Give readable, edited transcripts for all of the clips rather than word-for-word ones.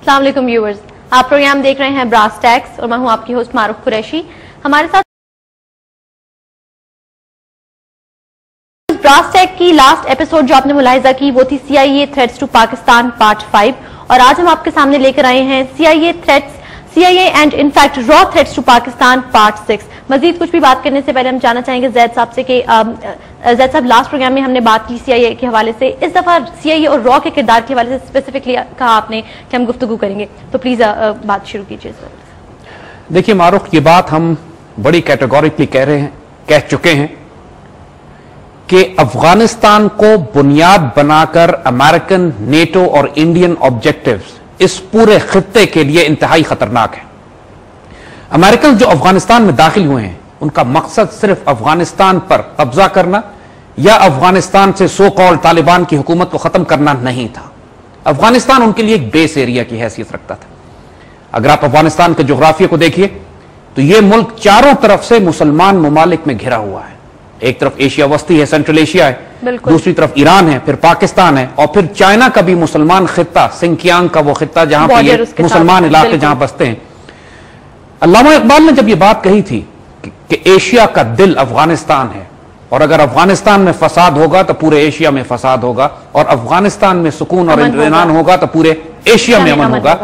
السلام علیکم ویورز، آپ پروگرام دیکھ رہے ہیں براس ٹیکس اور میں ہوں آپ کی ہوسٹ معروف قریشی. ہمارے ساتھ براس ٹیک کی لاسٹ ایپیسوڈ جو آپ نے ملاحظہ کی وہ تھی CIA threats to Pakistan part 5، اور آج ہم آپ کے سامنے لے کر آئے ہیں CIA اینڈ انفیکٹ را تھریٹس ٹو پاکستان پارٹ 6. مزید کچھ بھی بات کرنے سے پہلے ہم جاننا چاہیں گے زید صاحب سے کہ زید صاحب لاسٹ پروگرام میں ہم نے بات کی CIA کے حوالے سے، اس دفعہ CIA اور را کے کردار کے حوالے سے اسپیسیفکلی کہا آپ نے کہ ہم گفتگو کریں گے، تو پلیز بات شروع کیجیے. دیکھیے معروف، یہ بات ہم بڑی کیٹیگوریکلی کہہ چکے ہیں کہ افغانستان کو بنیاد بنا کر امریکن، نیٹو اور انڈین آبجیکٹیوز اس پورے خطے کے لیے انتہائی خطرناک ہے. امریکن جو افغانستان میں داخل ہوئے ہیں ان کا مقصد صرف افغانستان پر قبضہ کرنا یا افغانستان سے سو کال طالبان کی حکومت کو ختم کرنا نہیں تھا. افغانستان ان کے لیے ایک بیس ایریا کی حیثیت رکھتا تھا. اگر آپ افغانستان کے جغرافیہ کو دیکھیے تو یہ ملک چاروں طرف سے مسلمان ممالک میں گھرا ہوا ہے. ایک طرف ایشیا وسطی ہے، سینٹرل ایشیا ہے، دوسری طرف ایران ہے، پھر پاکستان ہے، اور پھر چائنا کا بھی مسلمان خطہ، سنکیانگ کا وہ خطہ جہاں پہ یہ مسلمان علاقے جہاں بستے ہیں. علامہ اقبال نے جب یہ بات کہی تھی کہ ایشیا کا دل افغانستان ہے، اور اگر افغانستان میں فساد ہوگا تو پورے ایشیا میں فساد ہوگا، اور افغانستان میں سکون اور اطمینان ہوگا تو پورے ایشیا میں امن ہوگا،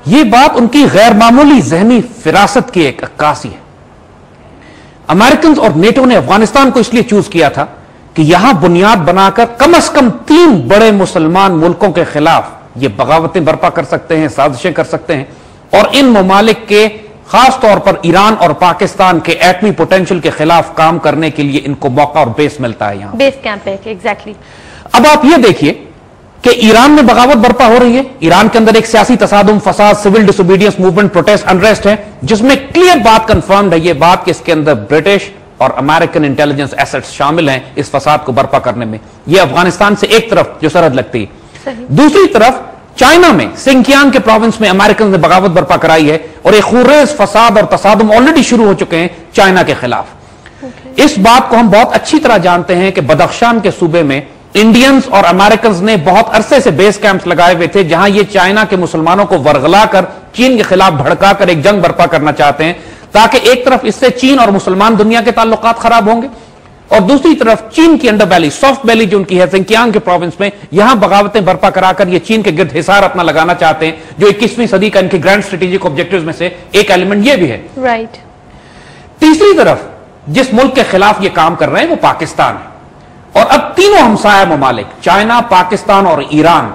یہ بات ان کی غیر معمولی ذہنی فراست کی ایک عکاسی ہے. امریکنز اور نیٹو نے افغانستان کو اس لیے چوز کیا تھا کہ یہاں بنیاد بنا کر کم از کم 3 بڑے مسلمان ملکوں کے خلاف یہ بغاوتیں برپا کر سکتے ہیں، سازشیں کر سکتے ہیں، اور ان ممالک کے خاص طور پر ایران اور پاکستان کے ایٹمی پوٹینشل کے خلاف کام کرنے کے لیے ان کو موقع اور بیس ملتا ہے. یہاں بیس کیمپ ہے ایگزیکٹلی. اب آپ یہ دیکھیے کہ ایران میں بغاوت برپا ہو رہی ہے. ایران کے اندر ایک سیاسی تصادم، فساد، سول ڈس اوبیڈینس موومنٹ، پروٹیسٹ، انریسٹ ہے، جس میں کلیئر بات کنفرمڈ ہے یہ بات کہ اس کے اندر برٹش اور امریکن انٹیلیجنس ایسٹس شامل ہیں اس فساد کو برپا کرنے میں. یہ افغانستان سے ایک طرف جو سرحد لگتی ہے، دوسری طرف چائنا میں سنکیانگ کے پروونس میں امریکن نے بغاوت برپا کرائی ہے، اور ایک خورریز فساد اور تصادم آلریڈی شروع ہو چکے ہیں چائنا کے خلاف. اس بات کو ہم بہت اچھی طرح جانتے ہیں کہ بدخشان کے صوبے میں انڈینز اور امریکنز نے بہت عرصے سے بیس کیمپس لگائے ہوئے تھے جہاں یہ چائنا کے مسلمانوں کو ورغلا کر چین کے خلاف بھڑکا کر ایک جنگ برپا کرنا چاہتے ہیں، تاکہ ایک طرف اس سے چین اور مسلمان دنیا کے تعلقات خراب ہوں گے، اور دوسری طرف چین کی انڈر بیلی، سافٹ بیلی جو ان کی ہے سنکیانگ کے پروونس میں، یہاں بغاوتیں برپا کرا کر یہ چین کے گرد حصار اپنا لگانا چاہتے ہیں، جو 21ویں صدی کا ان کے گرینڈ اسٹریٹجک آبجیکٹیوز میں سے ایک ایلیمنٹ یہ بھی ہے. رائٹ. تیسری طرف جس ملک کے خلاف یہ کام کر رہے ہیں وہ پاکستان ہے، اور اب تینوں ہمسایہ ممالک چائنا، پاکستان اور ایران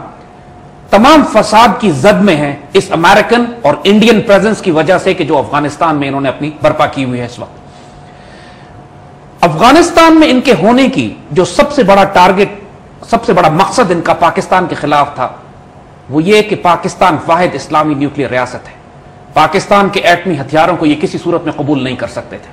تمام فساد کی زد میں ہیں اس امریکن اور انڈین پریزنس کی وجہ سے کہ جو افغانستان میں انہوں نے اپنی برپا کی ہوئی ہے. اس وقت افغانستان میں ان کے ہونے کی جو سب سے بڑا ٹارگٹ، سب سے بڑا مقصد ان کا پاکستان کے خلاف تھا وہ یہ کہ پاکستان واحد اسلامی نیوکلیئر ریاست ہے. پاکستان کے ایٹمی ہتھیاروں کو یہ کسی صورت میں قبول نہیں کر سکتے تھے.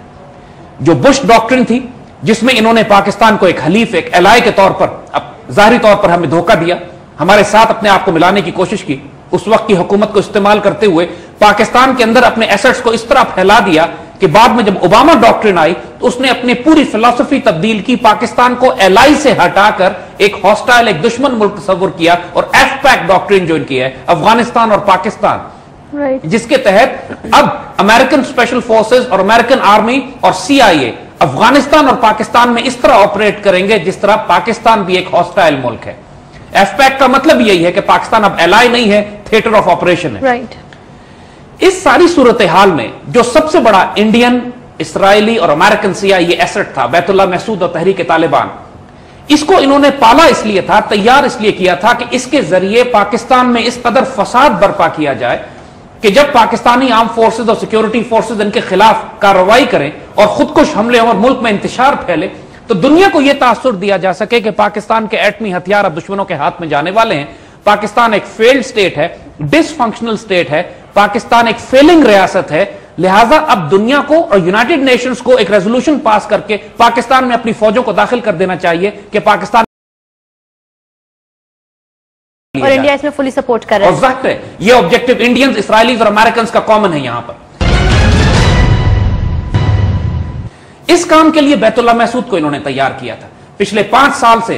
جو بش ڈاکٹرن تھی جس میں انہوں نے پاکستان کو ایک حلیف، ایک الائے کے طور پر، اب ظاہری طور پر ہمیں دھوکہ دیا، ہمارے ساتھ اپنے آپ کو ملانے کی کوشش کی، اس وقت کی حکومت کو استعمال کرتے ہوئے پاکستان کے اندر اپنے ایسٹس کو اس طرح پھیلا دیا کہ بعد میں جب اوباما ڈاکٹرن آئی تو اس نے اپنی پوری فلسفی تبدیل کی، پاکستان کو الائی سے ہٹا کر ایک ہاسٹائل، ایک دشمن ملک تصور کیا، اور ایف پیک ڈاکٹرن جو ان کی ہے افغانستان اور پاکستان، جس کے تحت اب امریکن اسپیشل فورسز اور امریکن آرمی اور CIA افغانستان اور پاکستان میں اس طرح آپریٹ کریں گے جس طرح پاکستان بھی ایک ہاسٹائل ملک ہے. ایف پیک کا مطلب یہی ہے کہ پاکستان اب ایلائی نہیں ہے، تھیٹر آف آپریشن ہے. اس ساری صورتحال میں جو سب سے بڑا انڈین، اسرائیلی اور امریکن CIA ایسٹ تھا بیت اللہ محسود اور تحریک طالبان، اس کو انہوں نے پالا اس لیے تھا، تیار اس لیے کیا تھا کہ اس کے ذریعے پاکستان میں اس قدر فساد برپا کیا جائے کہ جب پاکستانی عام فورسز اور سیکیورٹی فورسز ان کے خلاف کارروائی کریں اور خودکش حملے اور ملک میں انتشار پھیلے تو دنیا کو یہ تاثر دیا جا سکے کہ پاکستان کے ایٹمی ہتھیار اب دشمنوں کے ہاتھ میں جانے والے ہیں. پاکستان ایک فیلڈ سٹیٹ ہے، ڈس فنکشنل سٹیٹ ہے، پاکستان ایک فیلنگ ریاست ہے، لہٰذا اب دنیا کو اور یونائٹڈ نیشنز کو ایک ریزولوشن پاس کر کے پاکستان میں اپنی فوجوں کو داخل کر دینا چاہیے کہ پاکستان اور انڈیا اس میں فلی سپورٹ کر رہا ہے. اور ظاہر ہے یہ آبجیکٹو انڈینز، اسرائیلیز اور امریکنز کا کامن ہے. یہاں پر اس کام کے لیے بیت اللہ محسود کو انہوں نے تیار کیا تھا. پچھلے 5 سال سے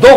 2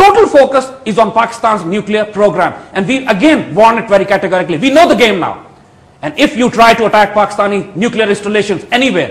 Total focus is on Pakistan's nuclear program, and we again warn it very categorically. We know the game now, and if you try to attack Pakistani nuclear installations anywhere,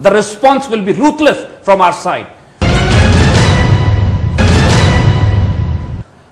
the response will be ruthless from our side.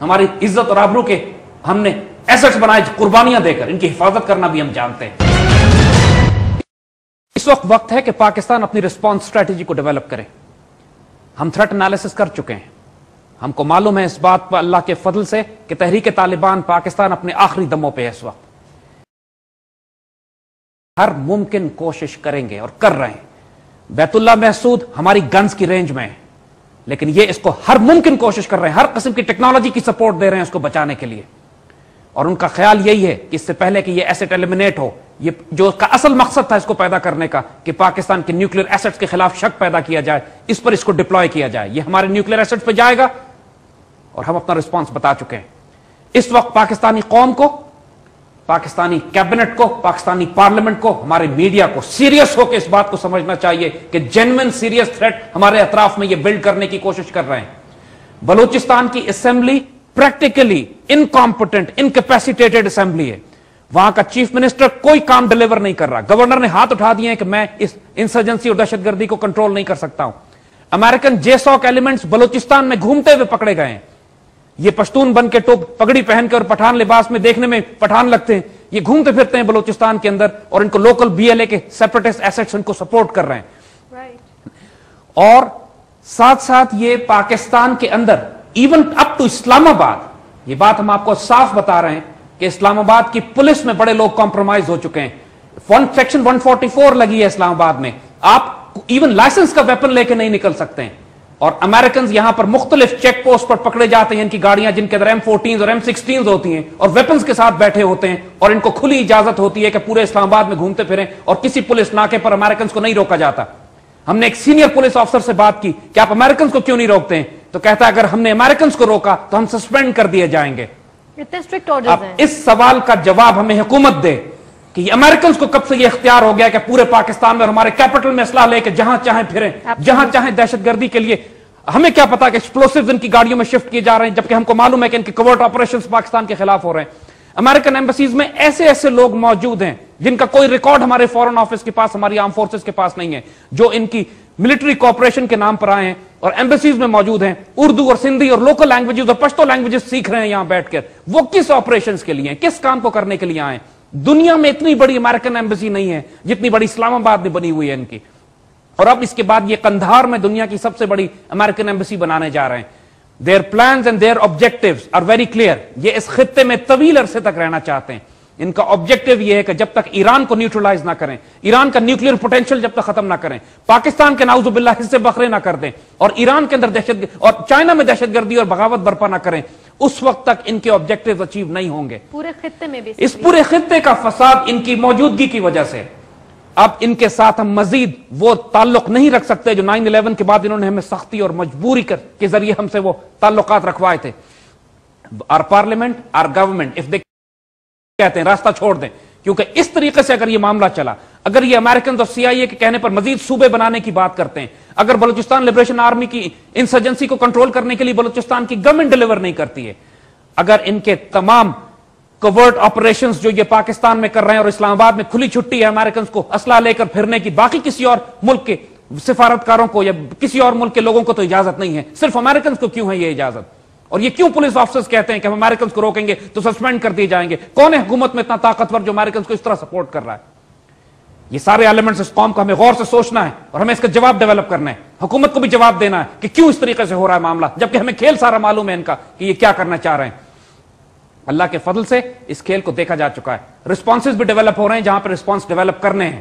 ہماری عزت اور آبرو کے ہم نے assets بنائے قربانیاں دے کر، ان کی حفاظت کرنا بھی ہم جانتے ہیں۔ اس وقت ہے کہ پاکستان اپنی رسپانس اسٹریٹجی کو ڈیولپ کرے۔ ہم تھریٹ انالیسس کر چکے ہیں، ہم کو معلوم ہے اس بات پر اللہ کے فضل سے کہ تحریک طالبان پاکستان اپنے آخری دموں پہ ہے۔ اس وقت ہر ممکن کوشش کریں گے اور کر رہے ہیں۔ بیت اللہ محسود ہماری گنز کی رینج میں ہے، لیکن یہ اس کو ہر ممکن کوشش کر رہے ہیں، ہر قسم کی ٹیکنالوجی کی سپورٹ دے رہے ہیں اس کو بچانے کے لیے، اور ان کا خیال یہی ہے کہ اس سے پہلے کہ یہ ایسٹ ایلیمنیٹ ہو، یہ جو اس کا اصل مقصد تھا اس کو پیدا کرنے کا کہ پاکستان کے نیوکلیر ایسٹس کے خلاف شک پیدا کیا جائے، اس پر اس کو ڈپلوائے کیا جائے۔ یہ ہمارے نیوکلیر ایسٹس پہ جائے گا اور ہم اپنا رسپانس بتا چکے ہیں۔ اس وقت پاکستانی قوم کو، پاکستانی کیبنٹ کو، پاکستانی پارلیمنٹ کو، ہمارے میڈیا کو سیریس ہو کے اس بات کو سمجھنا چاہیے کہ جینوئن سیریس تھریٹ ہمارے اطراف میں یہ بلڈ کرنے کی کوشش کر رہے ہیں۔ بلوچستان کی اسمبلی پریکٹیکلی انکمپٹنٹ، انکیپیسیٹیٹڈ اسمبلی ہے، وہاں کا چیف منسٹر کوئی کام ڈیلیور نہیں کر رہا، گورنر نے ہاتھ اٹھا دیے ہیں کہ میں اس انسرجنسی اور دہشت گردی کو کنٹرول نہیں کر سکتا ہوں۔ امریکن جےسوک ایلیمنٹس بلوچستان میں گھومتے ہوئے پکڑے گئے ہیں، یہ پشتون بن کے ٹوپ پگڑی پہن کے اور پٹھان لباس میں دیکھنے میں پٹھان لگتے ہیں، یہ گھومتے پھرتے ہیں بلوچستان کے اندر اور ان کو لوکل بی ایل اے کے سیپریٹسٹ ایسٹس ان کو سپورٹ کر رہے ہیں۔ اور ساتھ ساتھ یہ پاکستان کے اندر ایون اپ ٹو اسلام آباد، یہ بات ہم آپ کو صاف بتا رہے ہیں کہ اسلام آباد کی پولیس میں بڑے لوگ کمپرومائز ہو چکے ہیں۔ سیکشن 144 لگی ہے اسلام آباد میں، آپ ایون لائسنس کا ویپن لے کے نہیں نکل سکتے ہیں، اور امریکنز یہاں پر مختلف چیک پوسٹ پر پکڑے جاتے ہیں، ان کی گاڑیاں جن کے اندر M14 اور M16 ہوتی ہیں اور ویپنز کے ساتھ بیٹھے ہوتے ہیں، اور ان کو کھلی اجازت ہوتی ہے کہ پورے اسلام آباد میں گھومتے پھریں، اور کسی پولیس ناکے پر امریکنز کو نہیں روکا جاتا۔ ہم نے ایک سینئر پولیس آفیسر سے بات کی کہ آپ امریکنز کو کیوں نہیں روکتے ہیں، تو کہتا ہے اگر ہم نے امریکنز کو روکا تو ہم سسپینڈ کر دیے جائیں گے۔ اب اس سوال کا جواب ہمیں حکومت دے کہ یہ امریکنز کو کب سے یہ اختیار ہو گیا کہ پورے پاکستان میں اور ہمارے کیپٹل میں اسلحہ لے کے جہاں چاہیں پھریں، جہاں چاہیں دہشت گردی کے لیے۔ ہمیں کیا پتا کہ ایکسپلوسیوز ان کی گاڑیوں میں شفٹ کیے جا رہے ہیں، جبکہ ہم کو معلوم ہے کہ ان کے کوورٹ آپریشنز پاکستان کے خلاف ہو رہے ہیں۔ امریکن ایمبیسیز میں ایسے ایسے لوگ موجود ہیں جن کا کوئی ریکارڈ ہمارے فورن آفس کے پاس، ہماری آرم فورسز کے پاس نہیں ہے، جو ان کی ملٹری کوآپریشن کے نام پر آئے ہیں اور ایمبیسیز میں موجود ہیں، اردو اور سندھی اور لوکل لینگویجز اور پشتو لینگویجز سیکھ رہے ہیں یہاں بیٹھ کر۔ وہ کس آپریشنز کے لیے ہیں، کس کام کو کرنے کے لیے آئے ہیں؟ دنیا میں اتنی بڑی امریکن ایمبیسی نہیں ہے جتنی بڑی اسلام آباد میں بنی ہوئی ہے ان کی، اور اب اس کے بعد یہ قندھار میں دنیا کی سب سے بڑی امریکن ایمبیسی بنانے جا رہے ہیں۔ Their plans and their objectives are very clear۔ یہ اس خطے میں طویل عرصے تک رہنا چاہتے ہیں۔ ان کا آبجیکٹو یہ ہے کہ جب تک ایران کو نیوٹرلائز نہ کریں، ایران کا نیوکلیر پوٹینشیل جب تک ختم نہ کریں، پاکستان کے نعوذ باللہ حصے بکھرے نہ کر دیں، اور ایران کے اندر دہشت اور چائنا میں دہشت گردی اور بغاوت برپا نہ کریں، اس وقت تک ان کے آبجیکٹیوز اچیو نہیں ہوں گے۔ پورے خطے میں بھی اس پورے خطے کا فساد ان کی موجودگی کی وجہ سے۔ اب ان کے ساتھ ہم مزید وہ تعلق نہیں رکھ سکتے جو 9/11 کے بعد انہوں نے ہمیں سختی اور مجبوری کے ذریعے ہم سے وہ تعلقات رکھوائے تھے۔ our parliament, our government, if they کہتے ہیں راستہ چھوڑ دیں، کیونکہ اس طریقے سے اگر یہ معاملہ چلا، اگر یہ امریکنز اور CIA کے کہنے پر مزید صوبے بنانے کی بات کرتے ہیں، اگر بلوچستان لبریشن آرمی کی انسرجنسی کو کنٹرول کرنے کے لیے بلوچستان کی گورنمنٹ ڈیلیور نہیں کرتی ہے، اگر ان کے تمام کوورٹ آپریشنز جو یہ پاکستان میں کر رہے ہیں اور اسلام آباد میں کھلی چھٹی ہے امریکنز کو اسلحہ لے کر پھرنے کی، باقی کسی اور ملک کے سفارتکاروں کو یا کسی اور ملک کے لوگوں کو تو اجازت نہیں ہے، صرف امریکنز کو کیوں ہے یہ اجازت؟ اور یہ کیوں پولیس آفیسرز کہتے ہیں کہ ہم امریکنز کو روکیں گے تو سسپینڈ کر دیے جائیں گے؟ کون ہے حکومت میں اتنا طاقتور جو امریکنز کو اس طرح سپورٹ کر رہا ہے؟ یہ سارے ایلیمنٹس اس قوم کو ہمیں غور سے سوچنا ہے اور ہمیں اس کا جواب ڈیولپ کرنا ہے، حکومت کو بھی جواب دینا ہے کہ کیوں اس طریقے سے ہو رہا ہے معاملہ، جبکہ ہمیں کھیل سارا معلوم ہے ان کا کہ یہ کیا کرنا چاہ رہے ہیں۔ اللہ کے فضل سے اس کھیل کو دیکھا جا چکا ہے، رسپانسز بھی ڈیولپ ہو رہے ہیں جہاں پہ رسپانس ڈیولپ کرنے ہیں۔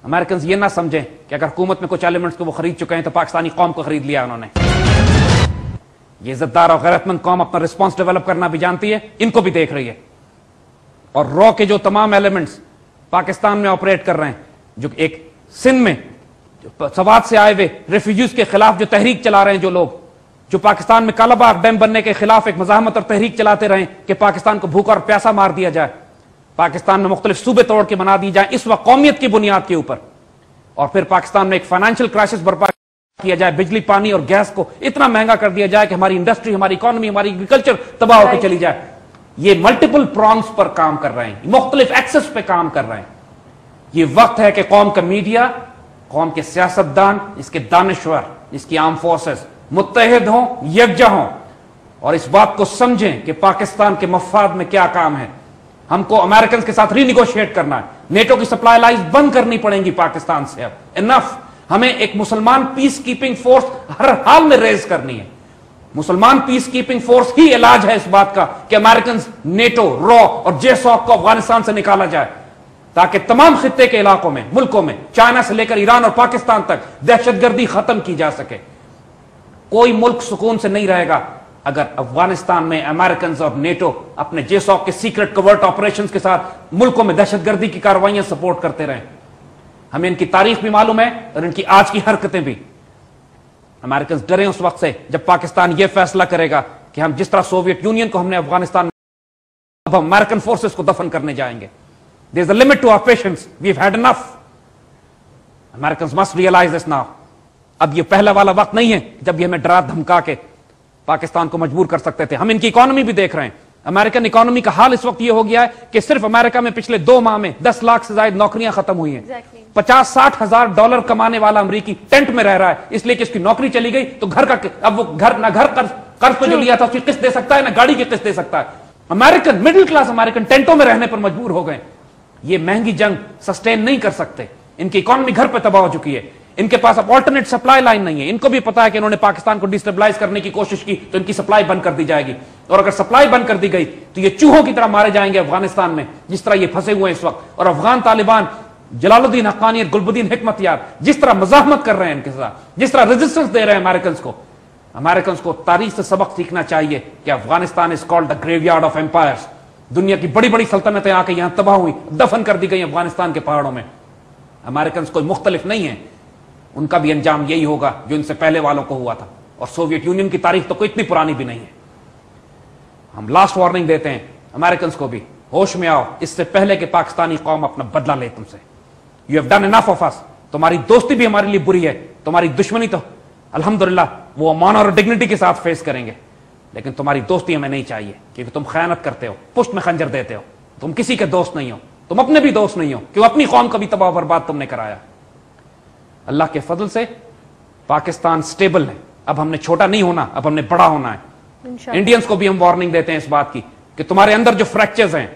امریکنز یہ نہ سمجھیں کہ اگر حکومت میں کچھ ایلیمنٹس کو وہ خرید چکے ہیں تو پاکستانی قوم کو خرید لیا انہوں نے۔ یہ عزتدار اور غیرت مند قوم اپنا رسپانس ڈیولپ کرنا بھی جانتی ہے، ان کو بھی دیکھ رہی ہے، اور رو کے جو تمام ایلیمنٹس پاکستان میں آپریٹ کر رہے ہیں، جو ایک سندھ میں سوات سے آئے ہوئے ریفیوجیز کے خلاف جو تحریک چلا رہے ہیں، جو لوگ جو پاکستان میں کالا باغ ڈیم بننے کے خلاف ایک مزاحمت اور تحریک چلاتے رہے کہ پاکستان کو بھوکا اور پیاسا مار دیا جائے، پاکستان میں مختلف صوبے توڑ کے بنا دی جائیں اس وقت قومیت کی بنیاد کے اوپر، اور پھر پاکستان میں ایک فائنینشیل کرائسس برپا کیا جائے، بجلی پانی اور گیس کو اتنا مہنگا کر دیا جائے کہ ہماری انڈسٹری، ہماری اکانومی، ہماری ایگریکلچر تباہ ہو کے چلی جائے۔ یہ ملٹیپل پرانگز پر کام کر رہے ہیں، مختلف ایکسس پہ کام کر رہے ہیں۔ یہ وقت ہے کہ قوم کا میڈیا، قوم کے سیاستدان، اس کے دانشور، اس کی آرم فورسز متحد ہوں، یکجا ہوں، اور اس بات کو سمجھیں کہ پاکستان کے مفاد میں کیا کام ہے. ہم کو امریکنز کے ساتھ ری نیگوشیٹ کرنا ہے. نیٹو کی سپلائی لائنز بند کرنی پڑیں گی پاکستان سے. اب انف. ہمیں ایک مسلمان پیس کیپنگ فورس ہر حال میں ریز کرنی ہے. مسلمان پیس کیپنگ فورس ہی علاج ہے اس بات کا کہ امریکنز, نیٹو, رو اور جے سوک کو افغانستان سے نکالا جائے, تاکہ تمام خطے کے علاقوں میں, ملکوں میں, چائنا سے لے کر ایران اور پاکستان تک دہشت گردی ختم کی جا سکے. کوئی ملک سکون سے نہیں رہے گا اگر افغانستان میں امریکنز اور نیٹو اپنے جے سوک کے سیکرٹ کورٹ آپریشنز کے ساتھ ملکوں میں دہشت گردی کی کارروائیاں سپورٹ کرتے رہیں. ہمیں ان کی تاریخ بھی معلوم ہے اور ان کی آج کی حرکتیں بھی. امریکنز ڈریں اس وقت سے جب پاکستان یہ فیصلہ کرے گا کہ ہم جس طرح سوویت یونین کو ہم نے افغانستان میں, اب ہم امریکن فورسز کو دفن کرنے جائیں گے. There is a limit to our patience. We've had enough. Americans must realize this now. اب یہ پہلا والا وقت نہیں ہے جب یہ ہمیں ڈرا دھمکا کے پاکستان کو مجبور کر سکتے تھے. ہم ان کی اکانومی بھی دیکھ رہے ہیں. امریکن اکانومی کا حال اس وقت یہ ہو گیا ہے کہ صرف امریکہ میں پچھلے 2 ماہ میں 10 لاکھ سے زائد نوکریاں ختم ہوئی ہیں. 50-60 ہزار ڈالر کمانے والا امریکی ٹینٹ میں رہ رہا ہے اس لیے کہ اس کی نوکری چلی گئی تو گھر کا, اب وہ گھر نہ گھر قرض پہ جو لیا تھا اس کی قسط دے سکتا ہے نہ گاڑی کی قسط دے سکتا ہے. امریکن مڈل کلاس امریکن ٹینٹوں میں رہنے پر مجبور ہو گئے. یہ مہنگی جنگ سسٹین نہیں کر سکتے. ان کی اکانومی گھر پہ تباہ ہو چکی ہے. ان کے پاس اب آلٹرنیٹ سپلائی لائن نہیں ہے. ان کو بھی پتا ہے کہ انہوں نے پاکستان کو ڈیسٹیبلائز کرنے کی کوشش کی تو ان کی سپلائی بند کر دی جائے گی, اور اگر سپلائی بند کر دی گئی تو یہ چوہوں کی طرح مارے جائیں گے افغانستان میں جس طرح یہ پھنسے ہوئے ہیں اس وقت. اور افغان طالبان, جلال الدین حقانی اور گلبدین حکمت یار جس طرح مزاحمت کر رہے ہیں ان کے ساتھ, جس طرح ریزسٹنس دے رہے ہیں امریکنز کو تاریخ سے سبق سیکھنا چاہیے کہ Afghanistan is called the graveyard of empires. دنیا کی بڑی بڑی سلطنتیں آ کے یہاں تباہ ہوئی, دفن کر دی گئی افغانستان کے پہاڑوں میں. امریکنز کوئی مختلف نہیں ہیں. ان کا بھی انجام یہی ہوگا جو ان سے پہلے والوں کو ہوا تھا. اور سوویت یونین کی تاریخ تو کوئی اتنی پرانی بھی نہیں ہے. ہم لاسٹ وارننگ دیتے ہیں امریکنز کو بھی, ہوش میں آؤ اس سے پہلے کہ پاکستانی قوم اپنا بدلہ لے تم سے. You have done enough of us. تمہاری دوستی بھی ہمارے لیے بری ہے, تمہاری دشمنی تو الحمدللہ وہ امان اور ڈگنیٹی کے ساتھ فیس کریں گے, لیکن تمہاری دوستی ہمیں نہیں چاہیے کیونکہ تم خیانت کرتے ہو, پشت میں خنجر دیتے ہو. تم کسی کے دوست نہیں ہو, تم اپنے بھی دوست نہیں ہو, کیوں اپنی قوم کا بھی تباہ برباد تم نے کرایا. اللہ کے فضل سے پاکستان سٹیبل ہے. اب ہم نے چھوٹا نہیں ہونا, اب ہم نے بڑا ہونا ہے. انڈینز کو بھی ہم وارننگ دیتے ہیں اس بات کی کہ تمہارے اندر جو فریکچرز ہیں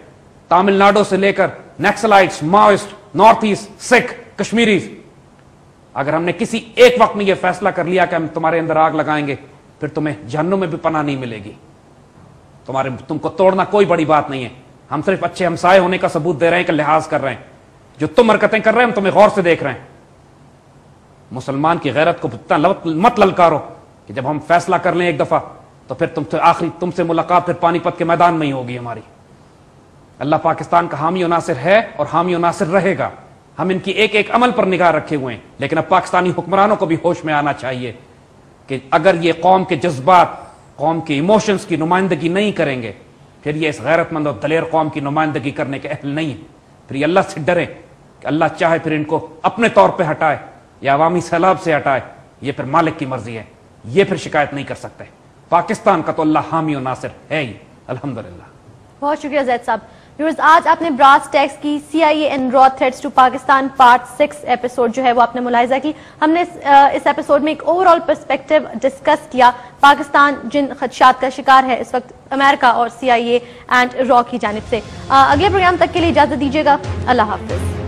تامل ناڈو سے لے کر نیکسلائٹس, ماؤسٹ, نارتھ ایسٹ, سکھ, کشمیریز, اگر ہم نے کسی ایک وقت میں یہ فیصلہ کر لیا کہ ہم تمہارے اندر آگ لگائیں گے پھر تمہیں جہنم میں بھی پناہ نہیں ملے گی. تم کو توڑنا کوئی بڑی بات نہیں ہے. ہم صرف اچھے ہمسائے ہونے کا ثبوت دے رہے ہیں کہ لحاظ کر رہے ہیں. جو تم حرکتیں کر رہے ہیں ہم تمہیں غور سے دیکھ رہے ہیں. مسلمان کی غیرت کو مت للکارو کہ جب ہم فیصلہ کر لیں ایک دفعہ تو پھر تم سے ملاقات پھر پانی پت کے میدان میں ہی ہوگی ہماری. اللہ پاکستان کا حامی و ناصر ہے اور حامی و ناصر رہے گا. ہم ان کی ایک ایک عمل پر نگاہ رکھے ہوئے ہیں, لیکن اب پاکستانی حکمرانوں کو بھی ہوش میں آنا چاہیے کہ اگر یہ قوم کے جذبات, قوم کے ایموشنز کی نمائندگی نہیں کریں گے پھر یہ اس غیرت مند اور دلیر قوم کی نمائندگی کرنے کے اہل نہیں ہیں. پھر یہ اللہ سے ڈرے کہ اللہ چاہے پھر ان کو اپنے طور پہ ہٹائے یا عوامی سیلاب سے ہٹائے, یہ پھر مالک کی مرضی ہے. یہ پھر شکایت نہیں کر سکتے. پاکستان کا تو اللہ حامی و ناصر ہے ہی الحمدللہ. بہت شکریہ زید صاحب. ویورز, آج آپ نے براس ٹیکس کی CIA اینڈ را threats to Pakistan part 6 episode جو ہے وہ آپ نے ملاحظہ کی. ہم نے اس ایپیسوڈ میں ایک اوور آل پرسپیکٹو ڈسکس کیا. پاکستان جن خدشات کا شکار ہے اس وقت امریکہ اور CIA اینڈ را کی جانب سے. اگلے پروگرام تک کے لیے اجازت دیجیے گا. اللہ حافظ.